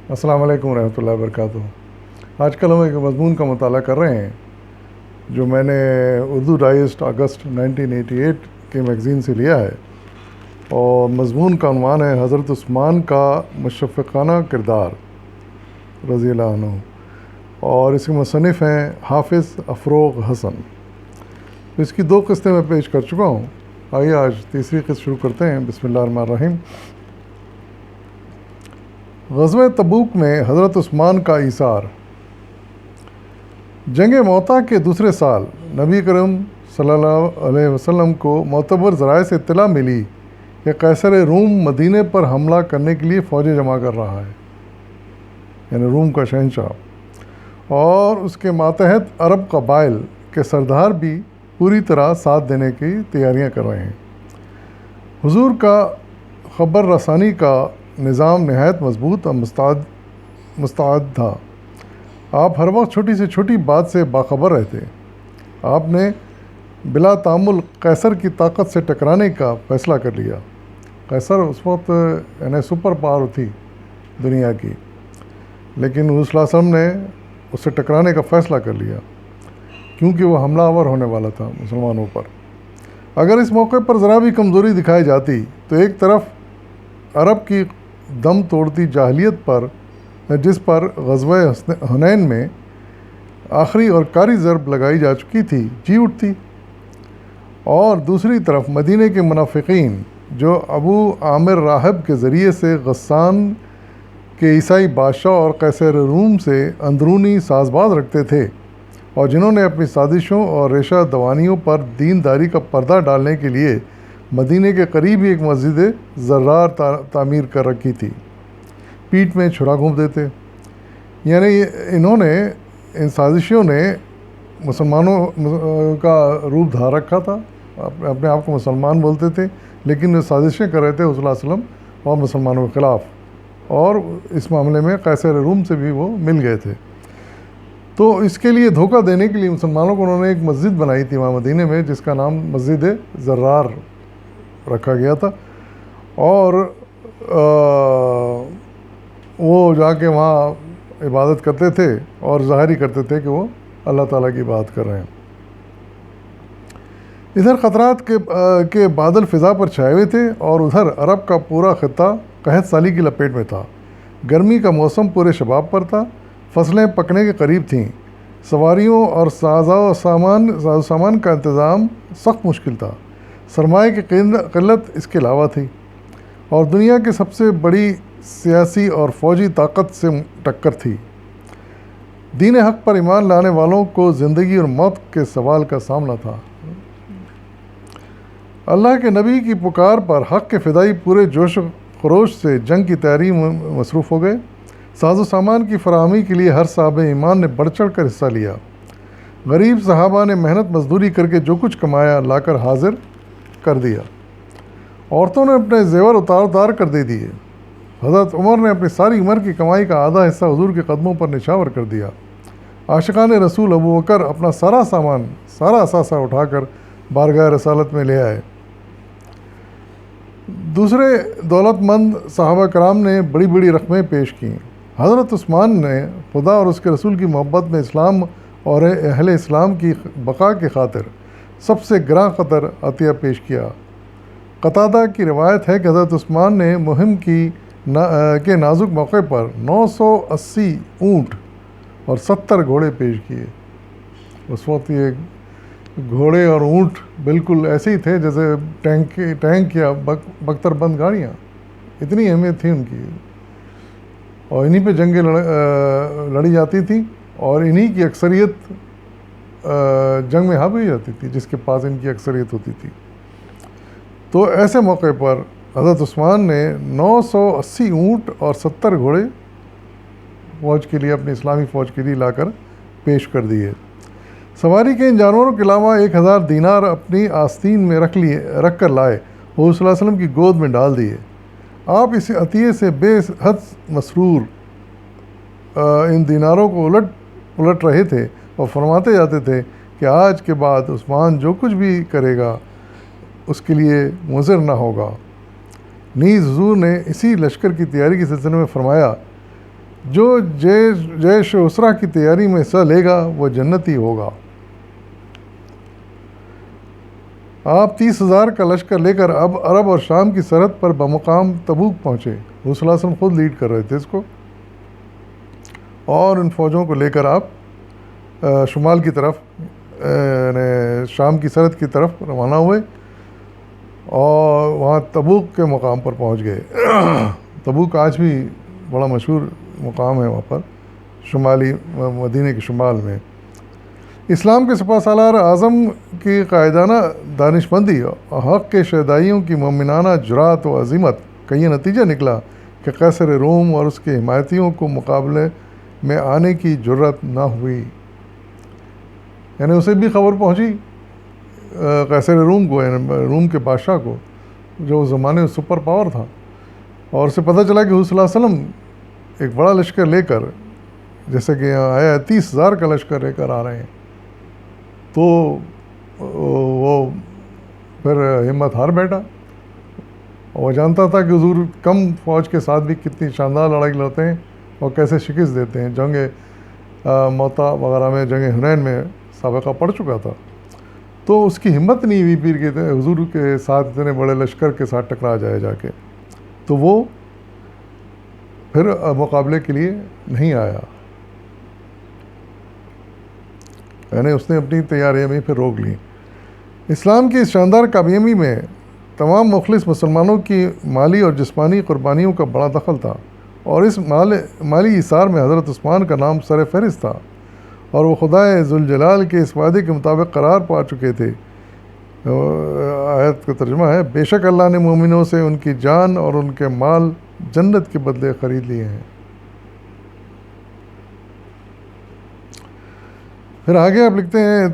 السلام علیکم ورحمۃ اللہ وبرکاتہ۔ آج کل ہم ایک مضمون کا مطالعہ کر رہے ہیں جو میں نے اردو ڈائجسٹ اگست 1988 کے میگزین سے لیا ہے، اور مضمون کا عنوان ہے حضرت عثمان کا مشفقانہ کردار رضی اللہ عنہ، اور اس کے مصنف ہیں حافظ افروغ حسن۔ اس کی 2 قسطیں میں پیش کر چکا ہوں، آئیے آج تیسری قسط شروع کرتے ہیں۔ بسم اللہ الرحمن الرحیم۔ غزوہ تبوک میں حضرت عثمان کا ایثار۔ جنگ موطا کے دوسرے سال نبی کریم صلی اللہ علیہ وسلم کو معتبر ذرائع سے اطلاع ملی کہ قیصر روم مدینے پر حملہ کرنے کے لیے فوجیں جمع کر رہا ہے، یعنی روم کا شہنشاہ، اور اس کے ماتحت عرب قبائل کے سردار بھی پوری طرح ساتھ دینے کی تیاریاں کر رہے ہیں۔ حضور کا خبر رسانی کا نظام نہایت مضبوط اور مستعد تھا۔ آپ ہر وقت چھوٹی سے چھوٹی بات سے باخبر رہتے۔ آپ نے بلا تامل قیصر کی طاقت سے ٹکرانے کا فیصلہ کر لیا۔ قیصر اس وقت یعنی سپر پاور تھی دنیا کی، لیکن حضور صلی اللہ علیہ وسلم نے اس سے ٹکرانے کا فیصلہ کر لیا کیونکہ وہ حملہ آور ہونے والا تھا مسلمانوں پر۔ اگر اس موقع پر ذرا بھی کمزوری دکھائی جاتی تو ایک طرف عرب کی دم توڑتی جاہلیت پر، جس پر غزوہ حنین میں آخری اور کاری ضرب لگائی جا چکی تھی، جی اٹھتی، اور دوسری طرف مدینے کے منافقین جو ابو عامر راہب کے ذریعے سے غسان کے عیسائی بادشاہ اور قیصر روم سے اندرونی ساز باز رکھتے تھے، اور جنہوں نے اپنی سازشوں اور ریشہ دوانیوں پر دینداری کا پردہ ڈالنے کے لیے مدینے کے قریب ہی ایک مسجد زرار تعمیر کر رکھی تھی، پیٹھ میں چھرا گھونپ دیتے۔ یعنی انہوں نے، ان سازشوں نے مسلمانوں کا روپ دھار رکھا تھا، اپنے آپ کو مسلمان بولتے تھے، لیکن وہ سازشیں کر رہے تھے صلی اللہ علیہ وسلم اور مسلمانوں کے خلاف، اور اس معاملے میں قیصر روم سے بھی وہ مل گئے تھے۔ تو اس کے لیے دھوکہ دینے کے لیے مسلمانوں کو انہوں نے ایک مسجد بنائی تھی وہاں مدینے میں، جس کا نام مسجد زرار رکھا گیا تھا، اور وہ جا کے وہاں عبادت کرتے تھے اور ظاہر ہی کرتے تھے کہ وہ اللہ تعالیٰ کی بات کر رہے ہیں۔ ادھر خطرات کے بادل فضا پر چھائے ہوئے تھے، اور ادھر عرب کا پورا خطہ قحط سالی کی لپیٹ میں تھا۔ گرمی کا موسم پورے شباب پر تھا، فصلیں پکنے کے قریب تھیں، سواریوں اور ساز و سامان کا انتظام سخت مشکل تھا، سرمایہ کی قلت اس کے علاوہ تھی، اور دنیا کی سب سے بڑی سیاسی اور فوجی طاقت سے ٹکر تھی۔ دین حق پر ایمان لانے والوں کو زندگی اور موت کے سوال کا سامنا تھا۔ اللہ کے نبی کی پکار پر حق کے فدائی پورے جوش و خروش سے جنگ کی تیاری میں مصروف ہو گئے۔ ساز و سامان کی فراہمی کے لیے ہر صاحب ایمان نے بڑھ چڑھ کر حصہ لیا۔ غریب صحابہ نے محنت مزدوری کر کے جو کچھ کمایا لا کر حاضر کر دیا۔ عورتوں نے اپنے زیور اتار کر دے دیے۔ حضرت عمر نے اپنی ساری عمر کی کمائی کا آدھا حصہ حضور کے قدموں پر نشاور کر دیا۔ عاشقان رسول ابو بکر اپنا سارا سامان، سارا اثاثہ اٹھا کر بارگاہ رسالت میں لے آئے۔ دوسرے دولت مند صحابہ کرام نے بڑی بڑی رقمیں پیش کیں۔ حضرت عثمان نے خدا اور اس کے رسول کی محبت میں اسلام اور اہل اسلام کی بقا کی خاطر سب سے گراں قدر عطیہ پیش کیا۔ قتادہ کی روایت ہے کہ حضرت عثمان نے مہم کے نازک موقع پر 980 اونٹ اور 70 گھوڑے پیش کیے۔ اس وقت یہ گھوڑے اور اونٹ بالکل ایسے ہی تھے جیسے ٹینک یا بختر بند گاڑیاں، اتنی اہمیت تھی ان کی، اور انہی پہ جنگیں لڑی جاتی تھیں، اور انہی کی اکثریت جنگ میں حاوی جاتی تھی، جس کے پاس ان کی اکثریت ہوتی تھی۔ تو ایسے موقع پر حضرت عثمان نے 980 اونٹ اور 70 گھوڑے فوج کے لیے، اپنی اسلامی فوج کے لیے لا کر پیش کر دیے۔ سواری کے ان جانوروں کے علاوہ 1000 دینار اپنی آستین میں رکھ کر لائے، حضور صلی اللہ علیہ وسلم کی گود میں ڈال دیے۔ آپ اس عطیے سے بے حد مسرور ان دیناروں کو الٹ رہے تھے اور فرماتے جاتے تھے کہ آج کے بعد عثمان جو کچھ بھی کرے گا اس کے لیے مضر نہ ہوگا۔ نیز حضور نے اسی لشکر کی تیاری کے سلسلے میں فرمایا جو جیش اسرا کی تیاری میں حصہ لے گا وہ جنتی ہوگا۔ آپ 30,000 کا لشکر لے کر اب عرب اور شام کی سرحد پر بمقام تبوک پہنچے۔ حضور صلی اللہ علیہ وسلم خود لیڈ کر رہے تھے اس کو، اور ان فوجوں کو لے کر آپ شمال کی طرف شام کی سرحد کی طرف روانہ ہوئے اور وہاں تبوک کے مقام پر پہنچ گئے۔ تبوک آج بھی بڑا مشہور مقام ہے وہاں پر، شمالی مدینہ کے شمال میں۔ اسلام کے سپہ سالار اعظم کی قائدانہ دانش مندی اور حق کے شہدائیوں کی مومنانہ جرأت و عزیمت کا یہ نتیجہ نکلا کہ قیصر روم اور اس کے حمایتیوں کو مقابلے میں آنے کی جرأت نہ ہوئی۔ یعنی اسے بھی خبر پہنچی قیصر روم کو، یعنی روم کے بادشاہ کو، جو اس زمانے میں سپر پاور تھا، اور اسے پتہ چلا کہ حضور صلی اللہ علیہ وسلم ایک بڑا لشکر لے کر، جیسے کہ یہاں آیا 30,000 کا لشکر لے کر آ رہے ہیں، تو وہ پھر ہمت ہار بیٹھا۔ اور وہ جانتا تھا کہ حضور کم فوج کے ساتھ بھی کتنی شاندار لڑائی لڑتے ہیں اور کیسے شکست دیتے ہیں۔ جنگ موتا وغیرہ میں، جنگ حنین میں سابقہ پڑ چکا تھا، تو اس کی ہمت نہیں ہوئی پیر کے حضور کے ساتھ اتنے بڑے لشکر کے ساتھ ٹکرا جائے جا کے، تو وہ پھر مقابلے کے لیے نہیں آیا، یعنی اس نے اپنی تیاریاں بھی پھر روک لیں۔ اسلام کی اس شاندار کامیابی میں تمام مخلص مسلمانوں کی مالی اور جسمانی قربانیوں کا بڑا دخل تھا، اور اس مالی ایثار میں حضرت عثمان کا نام سر فہرست تھا، اور وہ خدائے ذوالجلال کے اس وعدے کے مطابق قرار پا چکے تھے۔ آیت کا ترجمہ ہے، بے شک اللہ نے مومنوں سے ان کی جان اور ان کے مال جنت کے بدلے خرید لیے ہیں۔ پھر آگے آپ لکھتے ہیں،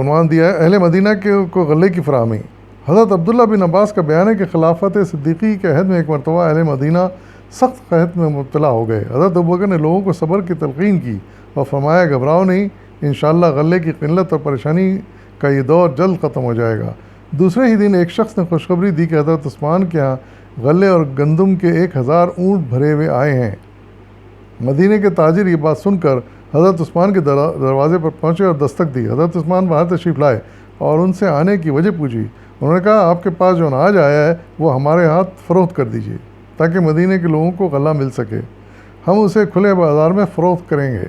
عنوان دیا ہے، اہل مدینہ کو غلے کی فراہمی۔ حضرت عبداللہ بن عباس کا بیان ہے کہ خلافت صدیقی کے عہد میں ایک مرتبہ اہل مدینہ سخت قحط میں مبتلا ہو گئے۔ حضرت ابوبکر نے لوگوں کو صبر کی تلقین کی اور فرمایا، گھبراؤ نہیں، انشاءاللہ غلے کی قلت اور پریشانی کا یہ دور جلد ختم ہو جائے گا۔ دوسرے ہی دن ایک شخص نے خوشخبری دی کہ حضرت عثمان کے ہاں غلے اور گندم کے 1,000 اونٹ بھرے ہوئے آئے ہیں۔ مدینہ کے تاجر یہ بات سن کر حضرت عثمان کے دروازے پر پہنچے اور دستک دی۔ حضرت عثمان باہر تشریف لائے اور ان سے آنے کی وجہ پوچھی۔ انہوں نے کہا، آپ کے پاس جو اناج آیا ہے وہ ہمارے ہاتھ فروخت کر دیجیے تاکہ مدینہ کے لوگوں کو غلہ مل سکے، ہم اسے کھلے بازار میں فروخت کریں گے۔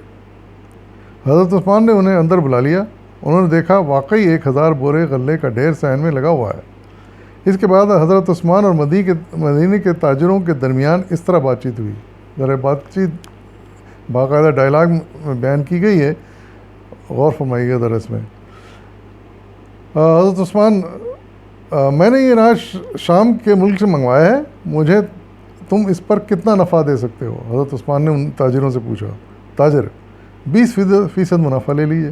حضرت عثمان نے انہیں اندر بلا لیا۔ انہوں نے دیکھا واقعی 1,000 بورے غلے کا ڈھیر صحن میں لگا ہوا ہے۔ اس کے بعد حضرت عثمان اور مدینہ کے تاجروں کے درمیان اس طرح بات چیت ہوئی۔ ذرا بات چیت باقاعدہ ڈائلاگ میں بیان کی گئی ہے، غور فرمائیے گا ذرا اس میں۔ حضرت عثمان، میں نے یہ اناج شام کے ملک سے منگوایا ہے، مجھے تم اس پر کتنا نفع دے سکتے ہو؟ حضرت عثمان نے ان تاجروں سے پوچھا۔ تاجر، 20% منافع لے لیجیے۔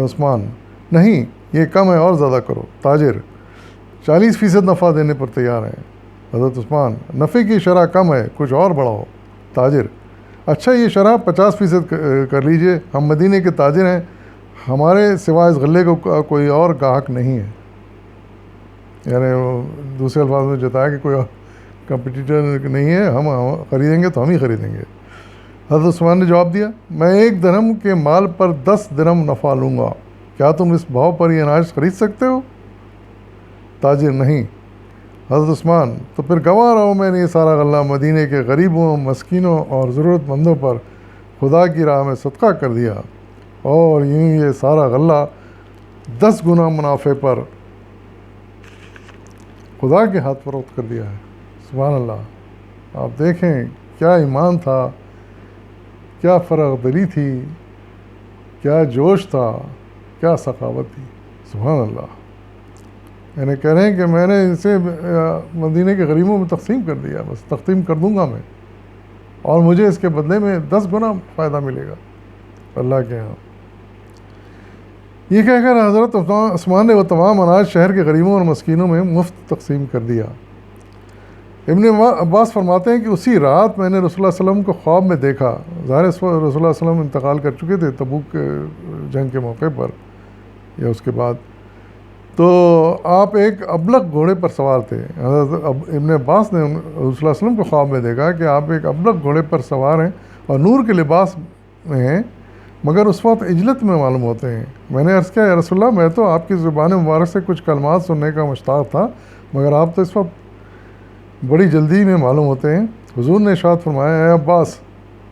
عثمان، نہیں، یہ کم ہے اور زیادہ کرو۔ تاجر، 40% نفع دینے پر تیار ہیں۔ حضرت عثمان، نفع کی شرح کم ہے، کچھ اور بڑھاؤ۔ تاجر، اچھا یہ شرح 50% کر لیجئے، ہم مدینہ کے تاجر ہیں، ہمارے سوا اس غلے کو کوئی اور گاہک نہیں ہے۔ یعنی دوسرے الفاظ میں جتایا کہ کوئی اور کمپٹیٹر نہیں ہے، ہم خریدیں گے تو ہم ہی خریدیں گے۔ حضرت عثمان نے جواب دیا، میں 1 درہم کے مال پر 10 درہم نفع لوں گا، کیا تم اس بھاؤ پر یہ اناج خرید سکتے ہو؟ تاجر، نہیں۔ حضرت عثمان، تو پھر گواہ رہو، میں نے یہ سارا غلہ مدینہ کے غریبوں، مسکینوں اور ضرورت مندوں پر خدا کی راہ میں صدقہ کر دیا، اور یوں یہ سارا غلہ 10 گنا منافع پر خدا کے ہاتھ فروخت کر دیا ہے۔ سبحان اللہ! آپ دیکھیں کیا ایمان تھا، کیا فرغ دلی تھی، کیا جوش تھا، کیا سخاوت تھی۔ سبحان اللہ! یعنی کہہ رہے ہیں کہ میں نے اسے مدینہ کے غریبوں میں تقسیم کر دیا، بس تقسیم کر دوں گا میں، اور مجھے اس کے بدلے میں 10 گنا فائدہ ملے گا اللہ کے ہاں۔ یہ کہہ کر حضرت عثمان نے وہ تمام اناج شہر کے غریبوں اور مسکینوں میں مفت تقسیم کر دیا۔ ابن عباس فرماتے ہیں کہ اسی رات میں نے رسول اللہ علیہ وسلم کو خواب میں دیکھا۔ ظاہر رسول اللہ علیہ وسلم انتقال کر چکے تھے تبوک جنگ کے موقع پر یا اس کے بعد، تو آپ ایک ابلق گھوڑے پر سوار تھے. حضرت ابن عباس نے رسول اللہ صلی اللہ علیہ وسلم کو خواب میں دیکھا کہ آپ ایک ابلق گھوڑے پر سوار ہیں اور نور کے لباس میں ہیں، مگر اس وقت عجلت میں معلوم ہوتے ہیں. میں نے عرض کیا یا رسول اللہ، میں تو آپ کی زبان مبارک سے کچھ کلمات سننے کا مشتاق تھا، مگر آپ تو اس وقت بڑی جلدی میں معلوم ہوتے ہیں. حضور نے ارشاد فرمایا، اے عباس،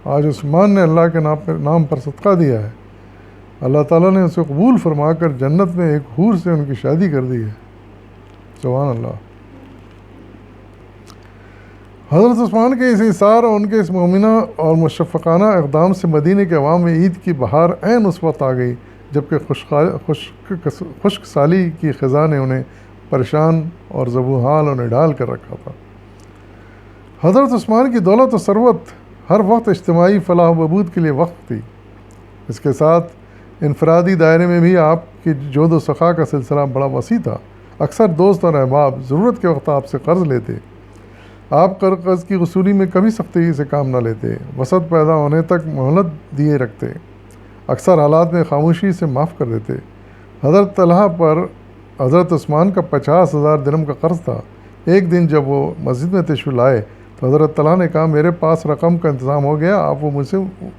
آج عثمان نے اللہ کے نام پر صدقہ دیا ہے، اللہ تعالیٰ نے اسے قبول فرما کر جنت میں ایک حور سے ان کی شادی کر دی ہے. سبحان اللہ. حضرت عثمان کے اس اثار اور ان کے اس مومنہ اور مشفقانہ اقدام سے مدینہ کے عوام میں عید کی بہار عین اس وقت آ گئی جبکہ خشک سالی کی خزاں نے انہیں پریشان اور زبوحال اور نڈال کر رکھا تھا. حضرت عثمان کی دولت و ثروت ہر وقت اجتماعی فلاح و بہبود کے لیے وقت تھی. اس کے ساتھ انفرادی دائرے میں بھی آپ کی جود و سخا کا سلسلہ بڑا وسیع تھا. اکثر دوست اور احباب ضرورت کے وقت آپ سے قرض لیتے. آپ قرض کی وصولی میں کبھی سختی سے کام نہ لیتے، وسعت پیدا ہونے تک مہلت دیے رکھتے، اکثر حالات میں خاموشی سے معاف کر دیتے. حضرت طلحہ پر حضرت عثمان کا 50,000 درہم کا قرض تھا. ایک دن جب وہ مسجد میں تشریف لائے تو حضرت طلحہ نے کہا، میرے پاس رقم کا انتظام ہو گیا، آپ وہ مجھ سے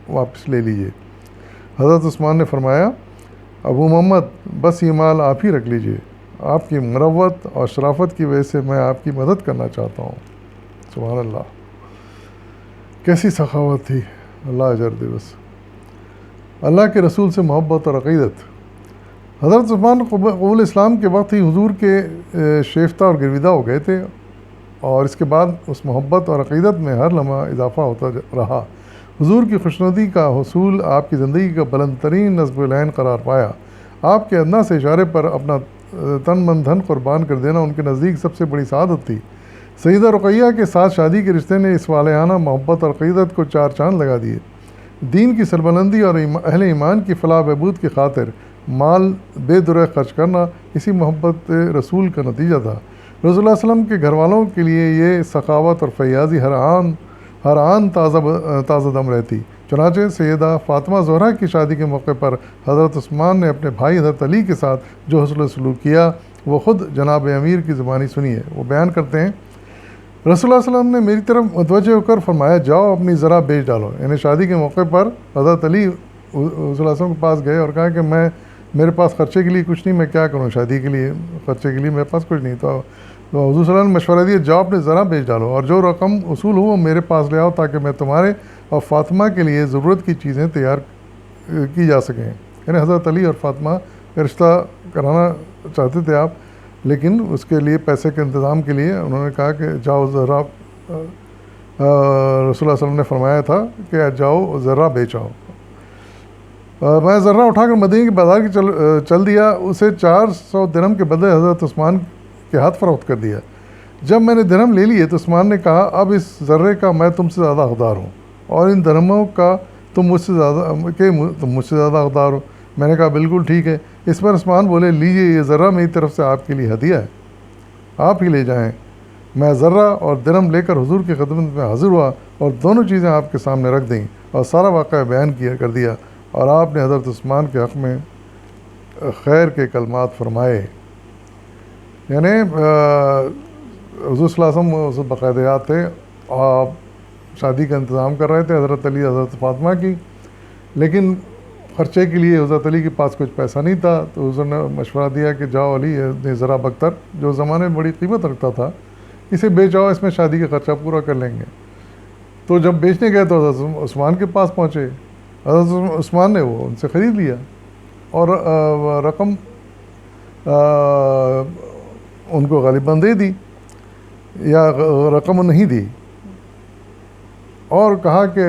واپس لے لیجئے. حضرت عثمان نے فرمایا، ابو محمد، بس یہ مال آپ ہی رکھ لیجئے، آپ کی مروت اور شرافت کی وجہ سے میں آپ کی مدد کرنا چاہتا ہوں. سبحان اللہ، کیسی سخاوت تھی. اللہ اجر دے. بس اللہ کے رسول سے محبت اور عقیدت. حضرت عثمان قبول اسلام کے وقت ہی حضور کے شیفتہ اور گرویدہ ہو گئے تھے، اور اس کے بعد اس محبت اور عقیدت میں ہر لمحہ اضافہ ہوتا رہا. حضور کی خوشنودی کا حصول آپ کی زندگی کا بلند ترین نصب العین قرار پایا. آپ کے ادنا سے اشارے پر اپنا تن من دھن قربان کر دینا ان کے نزدیک سب سے بڑی سعادت تھی. سیدہ رقیہ کے ساتھ شادی کے رشتے نے اس والہانہ محبت اور عقیدت کو 4 چاند لگا دیے. دین کی سربلندی اور اہل ایمان کی فلاح بہبود کی خاطر مال بے درہ خرچ کرنا اسی محبت رسول کا نتیجہ تھا. رسول اللہ صلی اللہ علیہ وسلم کے گھر والوں کے لیے یہ سخاوت اور فیاضی ہر آن تازہ دم رہتی. چنانچہ سیدہ فاطمہ زہرا کی شادی کے موقع پر حضرت عثمان نے اپنے بھائی حضرت علی کے ساتھ جو حسن سلوک کیا وہ خود جناب امیر کی زبانی سنی ہے. وہ بیان کرتے ہیں، رسول اللہ صلی اللہ علیہ وسلم نے میری طرف متوجہ ہو کر فرمایا، جاؤ اپنی ذرا بیچ ڈالو. یعنی شادی کے موقع پر حضرت علی رسول اللہ صلی اللہ علیہ وسلم کے پاس گئے اور کہا کہ میرے پاس خرچے کے لیے کچھ نہیں، میں کیا کروں، شادی کے لیے خرچے کے لیے میرے پاس کچھ نہیں. تو حضور صلی اللہ علیہ وسلم نے مشورہ دیا، جاؤ اپنے ذرا بیچ ڈالو اور جو رقم اصول ہو وہ میرے پاس لے آؤ تاکہ میں تمہارے اور فاطمہ کے لیے ضرورت کی چیزیں تیار کی جا سکیں. یعنی حضرت علی اور فاطمہ کا رشتہ کرانا چاہتے تھے آپ، لیکن اس کے لیے پیسے کے انتظام کے لیے انہوں نے کہا کہ جاؤ ذرا، رسول اللہ صلی اللہ علیہ وسلم نے فرمایا تھا کہ جاؤ ذرا بیچ آؤ. میں ذرا اٹھا کر مدینہ کے بازار کی چل دیا. اسے 400 درہم کے بدلے حضرت عثمان کے ہاتھ فروخت کر دیا. جب میں نے درہم لے لیے تو عثمان نے کہا، اب اس ذرے کا میں تم سے زیادہ حقدار ہوں اور ان درہموں کا تم مجھ سے زیادہ حقدار ہو. میں نے کہا بالکل ٹھیک ہے. اس پر عثمان بولے، لیجئے یہ ذرہ میری طرف سے آپ کے لیے ہدیہ ہے، آپ ہی لے جائیں. میں ذرہ اور درہم لے کر حضور کی خدمت میں حاضر ہوا اور دونوں چیزیں آپ کے سامنے رکھ دیں اور سارا واقعہ بیان کر دیا، اور آپ نے حضرت عثمان کے حق میں خیر کے کلمات فرمائے. یعنی حضور صلی اللہ علیہ وسلم باقاعدہ یاد تھے، آپ شادی کا انتظام کر رہے تھے حضرت علی حضرت فاطمہ کی، لیکن خرچے کے لیے حضرت علی کے پاس کچھ پیسہ نہیں تھا. تو حضور نے مشورہ دیا کہ جاؤ علی، نے ذرا بختر جو زمانے میں بڑی قیمت رکھتا تھا، اسے بیچ آؤ، اس میں شادی کا خرچہ پورا کر لیں گے. تو جب بیچنے گئے تو حضرت عثمان کے پاس پہنچے. حضرت عثمان نے وہ ان سے خرید لیا اور رقم ان کو غالباً دے دی یا رقم نہیں دی، اور کہا کہ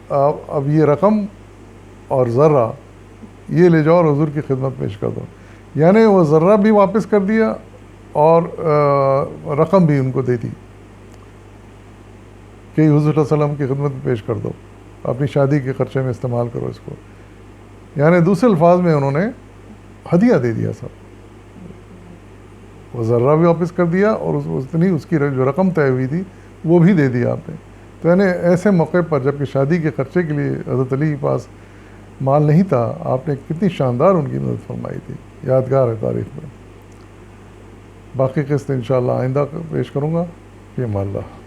اب یہ رقم اور ذرہ یہ لے جاؤ اور حضور کی خدمت پیش کر دو. یعنی وہ ذرہ بھی واپس کر دیا اور رقم بھی ان کو دے دی کہ حضور صلی اللہ علیہ وسلم کی خدمت میں پیش کر دو، اپنی شادی کے خرچے میں استعمال کرو اس کو. یعنی دوسرے الفاظ میں انہوں نے ہدیہ دے دیا سب. وہ ذرہ بھی واپس کر دیا اور اس کی جو رقم طے ہوئی تھی وہ بھی دے دیا آپ نے. تو یعنی ایسے موقع پر جب کہ شادی کے خرچے کے لیے حضرت علی کے پاس مال نہیں تھا، آپ نے کتنی شاندار ان کی مدد فرمائی تھی، یادگار ہے تاریخ میں. باقی قسط انشاءاللہ آئندہ پیش کروں گا. فی امان اللہ.